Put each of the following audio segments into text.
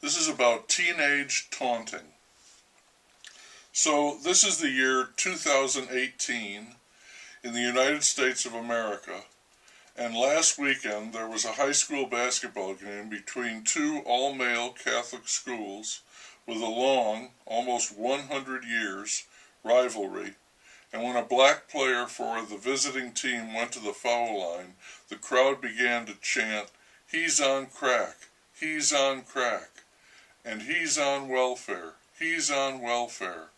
This is about teenage taunting. So this is the year 2018 in the United States of America, and last weekend there was a high school basketball game between two all-male Catholic schools with a long, almost 100 years, rivalry. And when a black player for the visiting team went to the foul line, the crowd began to chant, "He's on crack, he's on crack," and "He's on welfare, he's on welfare."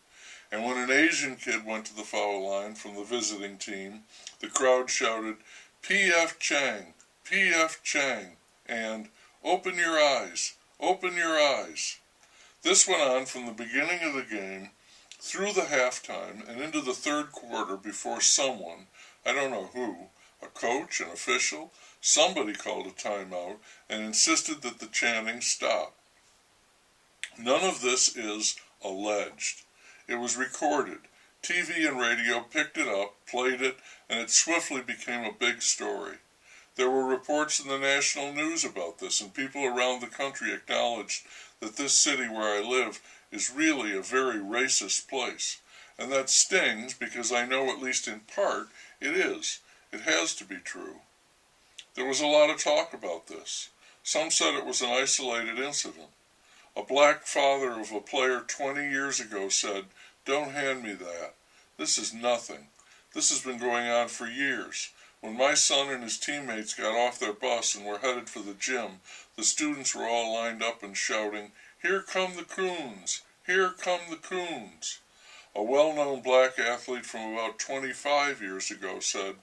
And when an Asian kid went to the foul line from the visiting team, the crowd shouted, "P.F. Chang, P.F. Chang," and "Open your eyes, open your eyes." This went on from the beginning of the game through the halftime and into the third quarter before someone, I don't know who, a coach, an official, somebody called a timeout and insisted that the chanting stop. None of this is alleged. It was recorded. TV and radio picked it up, played it, and it swiftly became a big story. There were reports in the national news about this, and people around the country acknowledged that this city where I live is really a very racist place. And that stings because I know, at least in part, it is. It has to be true. There was a lot of talk about this. Some said it was an isolated incident. A black father of a player 20 years ago said, "Don't hand me that. This is nothing. This has been going on for years. When my son and his teammates got off their bus and were headed for the gym, the students were all lined up and shouting, 'Here come the Coons! Here come the Coons!'" A well-known black athlete from about 25 years ago said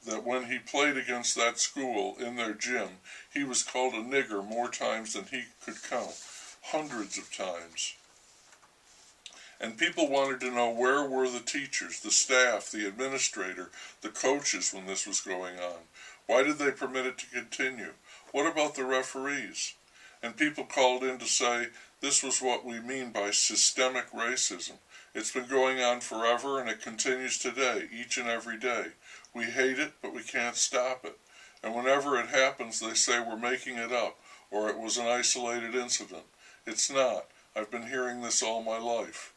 that when he played against that school in their gym, he was called a nigger more times than he could count. Hundreds of times. And people wanted to know, where were the teachers, the staff, the administrator, the coaches when this was going on? Why did they permit it to continue? What about the referees? And people called in to say, this was what we mean by systemic racism. It's been going on forever and it continues today, each and every day. We hate it, but we can't stop it. And whenever it happens, they say we're making it up, or it was an isolated incident. It's not. I've been hearing this all my life.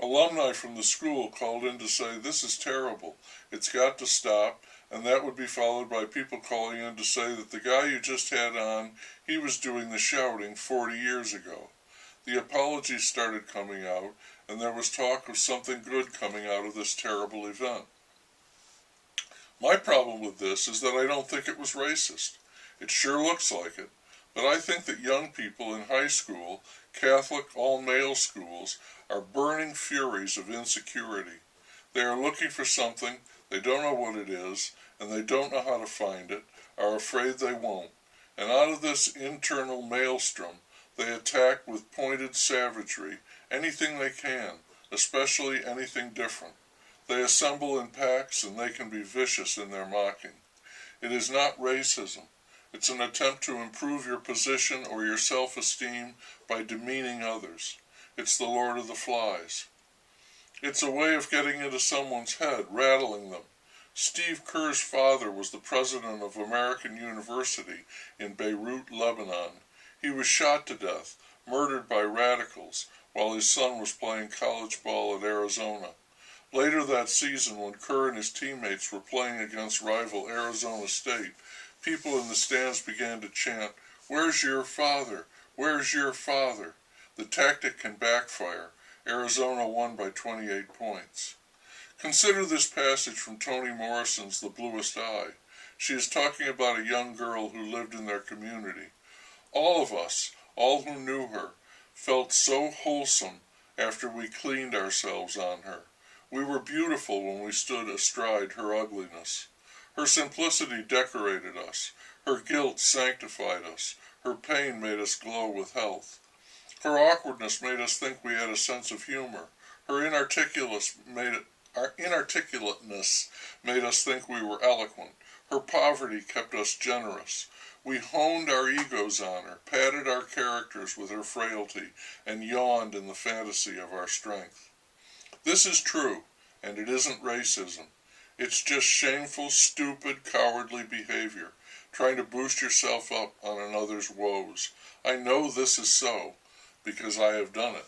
Alumni from the school called in to say, this is terrible, it's got to stop, and that would be followed by people calling in to say that the guy you just had on, he was doing the shouting 40 years ago. The apologies started coming out, and there was talk of something good coming out of this terrible event. My problem with this is that I don't think it was racist. It sure looks like it. But I think that young people in high school, Catholic all-male schools, are burning furies of insecurity. They are looking for something, they don't know what it is, and they don't know how to find it, are afraid they won't. And out of this internal maelstrom, they attack with pointed savagery anything they can, especially anything different. They assemble in packs and they can be vicious in their mocking. It is not racism. It's an attempt to improve your position or your self-esteem by demeaning others. It's the Lord of the Flies. It's a way of getting into someone's head, rattling them. Steve Kerr's father was the president of American University in Beirut, Lebanon. He was shot to death, murdered by radicals, while his son was playing college ball at Arizona. Later that season, when Kerr and his teammates were playing against rival Arizona State, people in the stands began to chant, "Where's your father? Where's your father?" The tactic can backfire. Arizona won by 28 points. Consider this passage from Toni Morrison's The Bluest Eye. She is talking about a young girl who lived in their community. All of us, all who knew her, felt so wholesome after we cleaned ourselves on her. We were beautiful when we stood astride her ugliness. Her simplicity decorated us. Her guilt sanctified us. Her pain made us glow with health. Her awkwardness made us think we had a sense of humor. Her inarticulateness made us think we were eloquent. Her poverty kept us generous. We honed our egos on her, padded our characters with her frailty, and yawned in the fantasy of our strength. This is true, and it isn't racism. It's just shameful, stupid, cowardly behavior, trying to boost yourself up on another's woes. I know this is so, because I have done it.